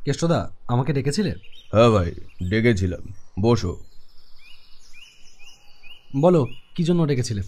কেষ্টদা, আমাকে ডেকেছিলে? হ্যাঁ ভাই, ডেকেছিলাম। বসো। বলো, কি জন্য ডেকেছিলে?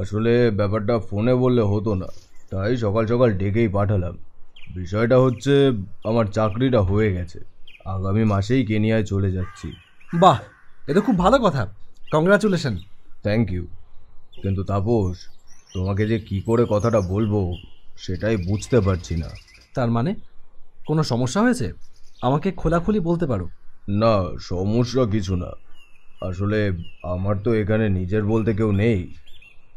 আসলে ব্যাপারটা ফোনে বললে হতো না, তাই সকাল সকাল ডেকেই পাঠালাম। বিষয়টা হচ্ছে, আমার চাকরিটা হয়ে গেছে। আগামী মাসেই কেনিয়ায় চলে যাচ্ছি। বাহ, এটা খুব ভালো কথা। কংগ্রাচুলেশন। Thank you. কিন্তু তাপস, তোমাকে যে কি করে কথাটা বলবো সেটাই বুঝতে পারছি না। তার মানে কোনো সমস্যা হয়েছে? আমাকে খোলাখুলি বলতে পারো। না, সমস্যা কিছু না। আসলে আমার তো এখানে নিজের বলতে কেউ নেই।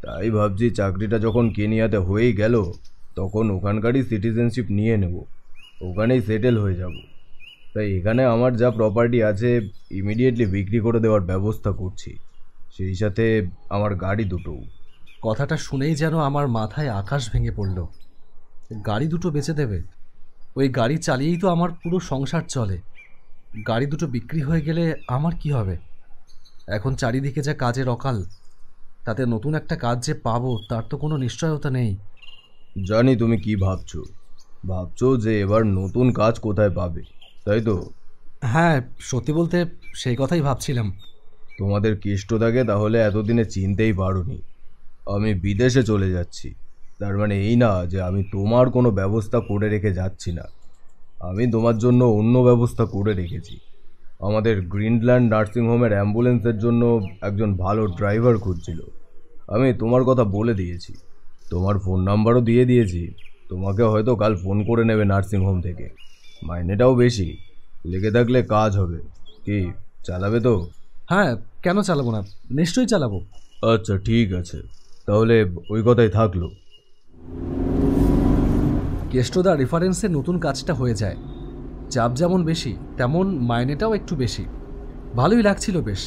তাই ভাবছি চাকরিটা যখন কেনিয়াতে হয়েই গেল, তখন ওখানকারই সিটিজেনশিপ নিয়ে নেব, ওখানেই সেটেল হয়ে যাব। তাই এখানে আমার যা প্রপার্টি আছে ইমিডিয়েটলি বিক্রি করে দেওয়ার ব্যবস্থা করছি, সেই সাথে আমার গাড়ি দুটোও। কথাটা শুনেই যেন আমার মাথায় আকাশ ভেঙে পড়ল। গাড়ি দুটো বেচে দেবে? ওই গাড়ি চালিয়েই তো আমার পুরো সংসার চলে। গাড়ি দুটো বিক্রি হয়ে গেলে আমার কি হবে? এখন চারিদিকে যা কাজের অকাল, তাতে নতুন একটা কাজ যে পাবো তার তো কোনো নিশ্চয়তা নেই। জানি তুমি কি ভাবছো। ভাবছো যে এবার নতুন কাজ কোথায় পাবে, তাই তো? হ্যাঁ, সত্যি বলতে সেই কথাই ভাবছিলাম। তোমাদের কেষ্টদাকে তাহলে এতদিনে চিনতেই পারোনি। আমি বিদেশে চলে যাচ্ছি, তার মানে এই না যে আমি তোমার কোনো ব্যবস্থা করে রেখে যাচ্ছি না। আমি তোমার জন্য অন্য ব্যবস্থা করে রেখেছি। আমাদের গ্রিনল্যান্ড নার্সিংহোমের অ্যাম্বুলেন্সের জন্য একজন ভালো ড্রাইভার খুঁজছিল। আমি তোমার কথা বলে দিয়েছি, তোমার ফোন নাম্বারও দিয়ে দিয়েছি। তোমাকে হয়তো কাল ফোন করে নেবে নার্সিংহোম থেকে। মাইনেটাও বেশি, লেগে থাকলে কাজ হবে। কি, চালাবে তো? হ্যাঁ, কেন চালাবো না? নিশ্চয়ই চালাবো। আচ্ছা ঠিক আছে, তাহলে ওই কথাই থাকলো। কেষ্টদা রেফারেন্সে নতুন কাজটা হয়ে যায়। চাপ যেমন বেশি, তেমন মাইনেটাও একটু বেশি। ভালোই লাগছিল বেশ।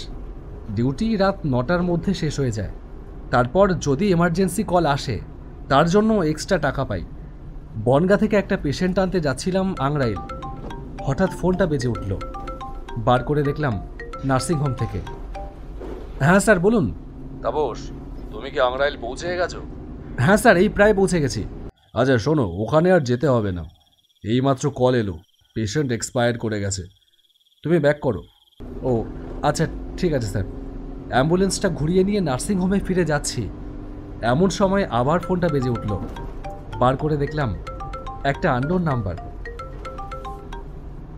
ডিউটি রাত 9টার মধ্যে শেষ হয়ে যায়। তারপর যদি এমার্জেন্সি কল আসে, তার জন্য এক্সট্রা টাকা পাই। বনগাঁ থেকে একটা পেশেন্ট আনতে যাচ্ছিলাম আংরাইল। হঠাৎ ফোনটা বেজে উঠল। বার করে দেখলাম নার্সিংহোম থেকে। হ্যাঁ স্যার, বলুন। তাপস, তুমি কি আংরাইল পৌঁছে গেছো? হ্যাঁ স্যার, এই প্রায় পৌঁছে গেছি। আচ্ছা শোনো, ওখানে আর যেতে হবে না। এইমাত্র কল এলো, পেশেন্ট এক্সপায়ার করে গেছে। তুমি ব্যাক করো। ও আচ্ছা, ঠিক আছে স্যার। অ্যাম্বুলেন্সটা ঘুরিয়ে নিয়ে নার্সিংহোমে ফিরে যাচ্ছি, এমন সময় আবার ফোনটা বেজে উঠল। বার করে দেখলাম একটা unknown number.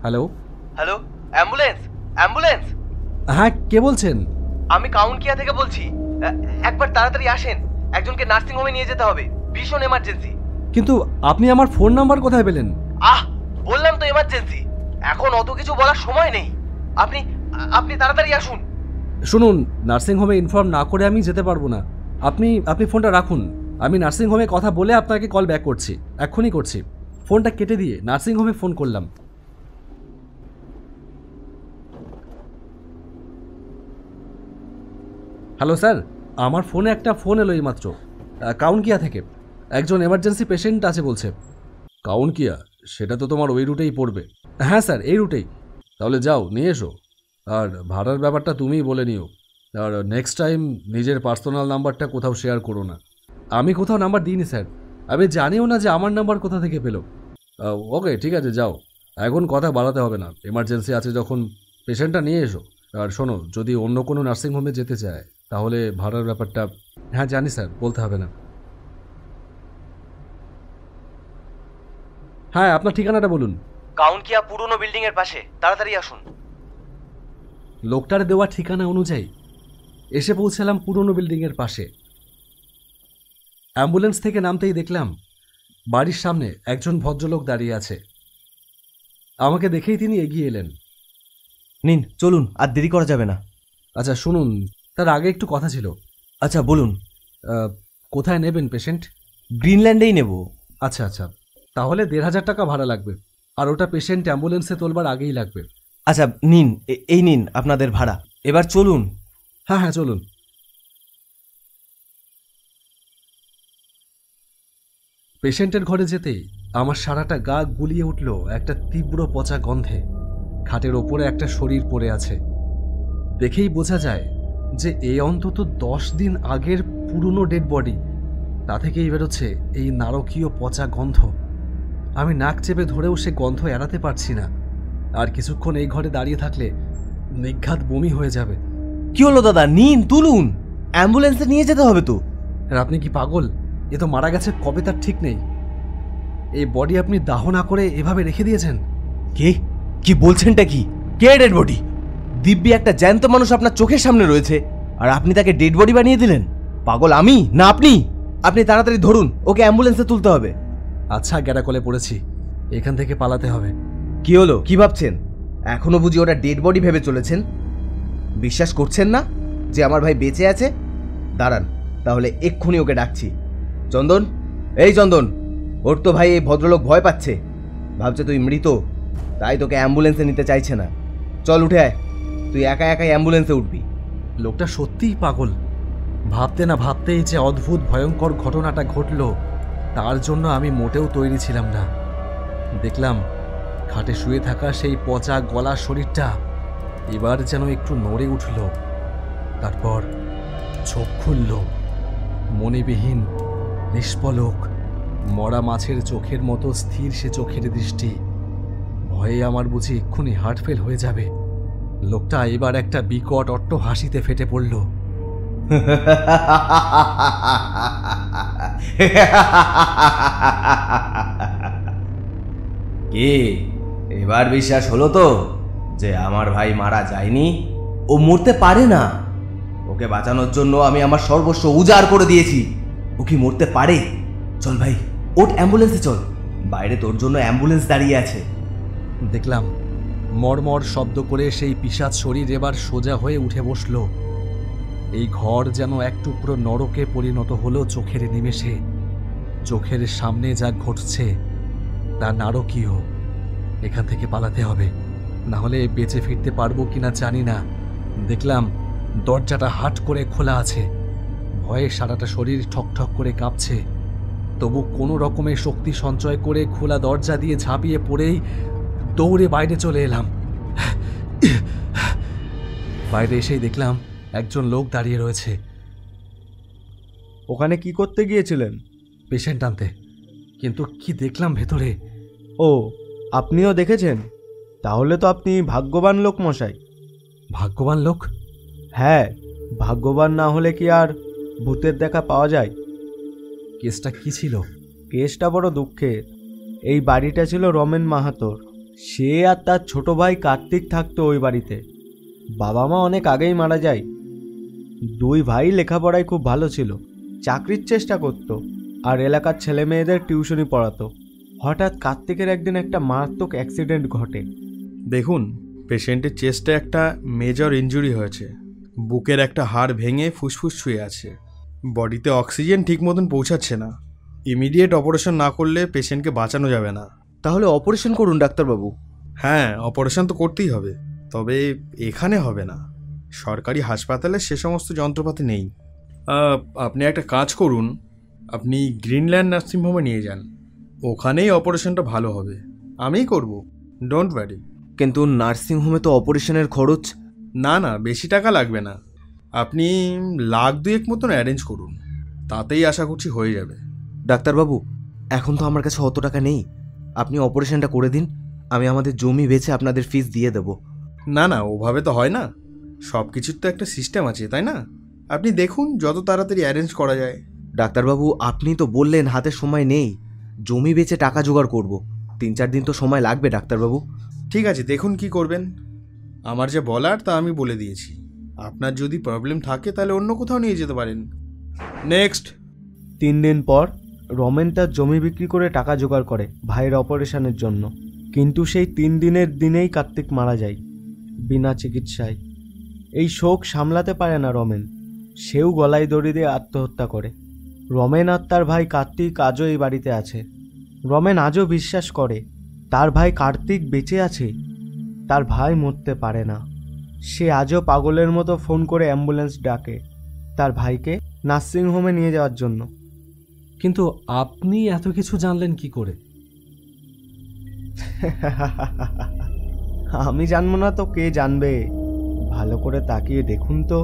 Hello. Hello, ambulance? Ambulance? হ্যাঁ, কে বলছেন? আমি কাউন্টিয়া থেকে বলছি। একবার তাড়াতাড়ি আসেন, একজনকে নার্সিং হোমে নিয়ে যেতে হবে, ভীষণ এমার্জেন্সি। কিন্তু আপনি আমার ফোন নাম্বার কোথায় পেলেন? আহ, বললাম তো এমার্জেন্সি। এখন অত কিছু বলার সময় নেই। আপনি আপনি তাড়াতাড়ি আসুন। শুনুন, নার্সিংহোমে ইনফর্ম না করে আমি যেতে পারবো না। আপনি আপনি ফোনটা রাখুন। আমি নার্সিংহোমে কথা বলে আপনাকে কল ব্যাক করছি, এক্ষুনি করছি। ফোনটা কেটে দিয়ে নার্সিংহোমে ফোন করলাম। হ্যালো স্যার, আমার ফোনে একটা ফোন এলো এইমাত্র কাউন্টিয়া থেকে। একজন এমার্জেন্সি পেশেন্ট আছে বলছে। কাউন্টিয়া? সেটা তো তোমার ওই রুটেই পড়বে। হ্যাঁ স্যার, এই রুটেই। তাহলে যাও, নিয়ে এসো। আর ভাড়ার ব্যাপারটা তুমিই বলে নিও। আর নেক্সট টাইম নিজের পার্সোনাল নাম্বারটা কোথাও শেয়ার করো না। আমি কোথাও নাম্বার দিইনি স্যার। আমি জানিও না যে আমার নাম্বার কোথা থেকে পেলো। ওকে, ঠিক আছে, যাও। এখন কথা বাড়াতে হবে না, এমার্জেন্সি আছে যখন। পেশেন্টটা নিয়ে এসো। আর শোনো, যদি অন্য কোনো নার্সিংহোমে যেতে চায় তাহলে ভাড়ার ব্যাপারটা। হ্যাঁ জানি স্যার, বলতে হবে না। হ্যাঁ, আপনার ঠিকানাটা বলুন। কাউন্টিয়া পুরনো বিল্ডিং এর পাশে, তাড়াতাড়ি আসুন। লোকটার দেওয়া ঠিকানা অনুযায়ী এসে পৌঁছালাম পুরনো বিল্ডিংয়ের পাশে। অ্যাম্বুলেন্স থেকে নামতেই দেখলাম বাড়ির সামনে একজন ভদ্রলোক দাঁড়িয়ে আছে। আমাকে দেখেই তিনি এগিয়ে এলেন। নিন, চলুন, আর দেরি করা যাবে না। আচ্ছা শুনুন, তার আগে একটু কথা ছিল। আচ্ছা বলুন। কোথায় নেবেন পেশেন্ট? গ্রিনল্যান্ডেই নেব। আচ্ছা আচ্ছা, তাহলে ১,৫০০ টাকা ভাড়া লাগবে। আর ওটা পেশেন্ট অ্যাম্বুলেন্সে তোলবার আগেই লাগবে। আচ্ছা নিন, এই নিন আপনাদের ভাড়া। এবার চলুন। হ্যাঁ হ্যাঁ, চলুন। পেশেন্টের ঘরে যেতেই আমার সারাটা গা গুলিয়ে উঠল একটা তীব্র পচা গন্ধে। খাটের ওপরে একটা শরীর পড়ে আছে। দেখেই বোঝা যায় যে এই অন্তত 10 দিন আগের পুরনো ডেড বডি। তা থেকেই বেরোচ্ছে এই নারকীয় পচা গন্ধ। আমি নাক চেপে ধরেও সে গন্ধ এড়াতে পারছি না। আর কিছুক্ষণ এই ঘরে দাঁড়িয়ে থাকলে নিঘাত বমি হয়ে যাবে। কি হলো দাদা, নিন তুলুন, অ্যাম্বুলেন্সে নিয়ে যেতে হবে তো। আর আপনি কি পাগল? এ তো মারা গেছে কবে তার ঠিক নেই। এই বডি আপনি দাহ না করে এভাবে রেখে দিয়েছেন। কে? কি বলছেনটা কি? কে ডেড বডি? দিব্যি একটা জ্যান্ত মানুষ আপনার চোখের সামনে রয়েছে, আর আপনি তাকে ডেড বডি বানিয়ে দিলেন? পাগল আমি না আপনি? আপনি তাড়াতাড়ি ধরুন, ওকে অ্যাম্বুলেন্সে তুলতে হবে। আচ্ছা, গ্যারাকলে পড়েছি, এখান থেকে পালাতে হবে। কি হলো, কি ভাবছেন? এখনো বুঝি ওটা ডেড বডি ভেবে চলেছেন? বিশ্বাস করছেন না যে আমার ভাই বেঁচে আছে? দাঁড়ান, তাহলে এক্ষুনি ওকে ডাকছি। চন্দন, এই চন্দন, ওর তো ভাই এই ভদ্রলোক ভয় পাচ্ছে, ভাবছে তুই মৃত, তাই তোকে অ্যাম্বুলেন্সে নিতে চাইছে না। চল উঠে আয়, তুই একা একাই অ্যাম্বুলেন্সে উঠবি। লোকটা সত্যিই পাগল। ভাবতে না ভাবতেই যে অদ্ভুত ভয়ঙ্কর ঘটনাটা ঘটল, তার জন্য আমি মোটেও তৈরি ছিলাম না। দেখলাম খাটে শুয়ে থাকা সেই পচা গলা শরীরটা এবার যেন একটু নড়ে উঠল, তারপর চোখ খুলল। মনিবিহীন, নিষ্পলক, মরা মাছের চোখের মতো স্থির সে চোখের দৃষ্টি। ভয়ে আমার বুঝি এক্ষুনি হার্ট ফেল হয়ে যাবে। লোকটা এবার একটা বিকট অট্ট হাসিতে ফেটে পড়ল। কে এবার বিশ্বাস হলো তো যে আমার ভাই মারা যায়নি? ও মরতে পারে না। ওকে বাঁচানোর জন্য আমি আমার সর্বস্ব উজাড় করে দিয়েছি। ও কি মরতে পারে? চল ভাই, ওঠ, অ্যাম্বুলেন্সে চল, বাইরে তোর জন্য অ্যাম্বুলেন্স দাঁড়িয়ে আছে। দেখলাম মরমর শব্দ করে সেই পিশাচ শরীর এবার সোজা হয়ে উঠে বসল। এই ঘর যেন এক টুকরো নরকে পরিণত হলো চোখের নিমেষে। চোখের সামনে যা ঘটছে তা নারকীয়। এখান থেকে পালাতে হবে, না হলে বেঁচে ফিরতে পারবো কিনা জানি না। দেখলাম দরজাটা হাট করে খোলা আছে। ভয়ে সারাটা শরীর ঠকঠক করে কাঁপছে। তবু কোনো রকমের শক্তি সঞ্চয় করে খোলা দরজা দিয়ে ঝাঁপিয়ে পড়েই দৌড়ে বাইরে চলে এলাম। বাইরে এসেই দেখলাম একজন লোক দাঁড়িয়ে রয়েছে। ওখানে কি করতে গিয়েছিলেন? পেশেন্ট আনতে। কিন্তু কি দেখলাম ভেতরে! ও, আপনিও দেখেছেন? তাহলে তো আপনি ভাগ্যবান লোক মশাই। ভাগ্যবান লোক? হ্যাঁ, ভাগ্যবান না হলে কি আর ভূতের দেখা পাওয়া যায়? কেসটা কি ছিল? কেসটা বড় দুঃখের। এই বাড়িটা ছিল রমেন মাহাতোর। সে আর তার ছোট ভাই কার্তিক থাকতো ওই বাড়িতে। বাবা মা অনেক আগেই মারা যায়। দুই ভাই লেখাপড়ায় খুব ভালো ছিল, চাকরির চেষ্টা করত, আর এলাকার ছেলে মেয়েদের টিউশনি পড়াতো। হঠাৎ কার্তিকের একদিন একটা মারাত্মক অ্যাক্সিডেন্ট ঘটে। দেখুন, পেশেন্টের চেস্টে একটা মেজর ইনজুরি হয়েছে। বুকের একটা হাড় ভেঙে ফুসফুস ছুঁয়ে আছে। বডিতে অক্সিজেন ঠিক মতন পৌঁছাচ্ছে না। ইমিডিয়েট অপারেশন না করলে পেশেন্টকে বাঁচানো যাবে না। তাহলে অপারেশন করুন ডাক্তারবাবু। হ্যাঁ, অপারেশন তো করতেই হবে, তবে এখানে হবে না। সরকারি হাসপাতালে সে সমস্ত যন্ত্রপাতি নেই। আপনি একটা কাজ করুন, আপনি গ্রিনল্যান্ড নার্সিংহোমে নিয়ে যান। ওখানেই অপারেশনটা ভালো হবে। আমিই করব, ডোন্ট ওয়ারি। কিন্তু নার্সিংহোমে তো অপারেশনের খরচ। না না, বেশি টাকা লাগবে না। আপনি 1,02,000 মতন অ্যারেঞ্জ করুন, তাতেই আশা করছি হয়ে যাবে। ডাক্তারবাবু, এখন তো আমার কাছে অত টাকা নেই। আপনি অপারেশনটা করে দিন, আমি আমাদের জমি বেচে আপনাদের ফিস দিয়ে দেব। না না, ওভাবে তো হয় না। সব কিছুর তো একটা সিস্টেম আছে, তাই না? আপনি দেখুন যত তাড়াতাড়ি অ্যারেঞ্জ করা যায়। ডাক্তারবাবু, আপনি তো বললেন হাতে সময় নেই, জমি বেচে টাকা জোগাড় করব। 3-4 দিন তো সময় লাগবে ডাক্তারবাবু। ঠিক আছে, দেখুন কি করবেন। আমার যা বলার তা আমি বলে দিয়েছি। আপনার যদি প্রবলেম থাকে তাহলে অন্য কোথাও নিয়ে যেতে পারেন। নেক্সট। 3 দিন পর রমেন তার জমি বিক্রি করে টাকা জোগাড় করে ভাইয়ের অপারেশনের জন্য। কিন্তু সেই 3 দিনের দিনেই কার্তিক মারা যায় বিনা চিকিৎসায়। এই শোক সামলাতে পারে না রমেন, সেও গলায় দড়ি দিয়ে আত্মহত্যা করে। রমেন আর তার ভাই কার্তিক আজও এই বাড়িতে আছে। রমেন আজও বিশ্বাস করে তার ভাই কার্তিক বেঁচে আছে। তার ভাই মরতে পারে না। সে আজও পাগলের মতো ফোন করে অ্যাম্বুলেন্স ডাকে তার ভাইকে নার্সিংহোমে নিয়ে যাওয়ার জন্য। কিন্তু আপনি এত কিছু জানলেন কি করে? আমি জানবো না তো কে জানবে? ভালো করে তাকিয়ে দেখুন তো,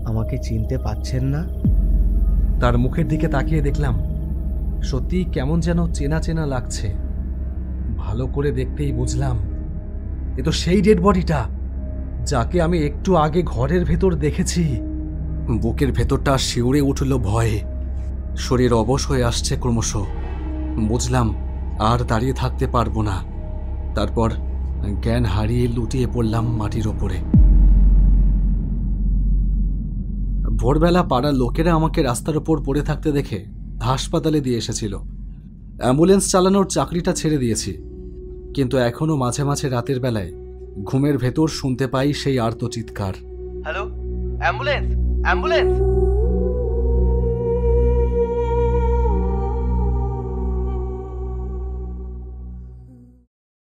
আমাকে চিনতে পাচ্ছেন না? তার মুখের দিকে তাকিয়ে দেখলাম সত্যিই কেমন যেন চেনা চেনা লাগছে। ভালো করে দেখতেই বুঝলাম এ তো সেই ডেড বডিটা যাকে আমি একটু আগে ঘরের ভেতর দেখেছি। বুকের ভেতরটা শিউরে উঠল ভয়ে, শরীর অবশ হয়ে আসছে ক্রমশ। বুঝলাম আর দাঁড়িয়ে থাকতে পারবো না। তারপর জ্ঞান হারিয়ে লুটিয়ে পড়লাম মাটির ওপরে। ভোরবেলা পাড়ার লোকেরা আমাকে রাস্তার ওপর পড়ে থাকতে দেখে হাসপাতালে দিয়ে এসেছিল। অ্যাম্বুলেন্স চালানোর চাকরিটা ছেড়ে দিয়েছি, কিন্তু এখনও মাঝে মাঝে রাতের বেলায় ঘুমের ভেতর শুনতে পাই সেই আর্তচিৎকার। Hello, ambulance, ambulance.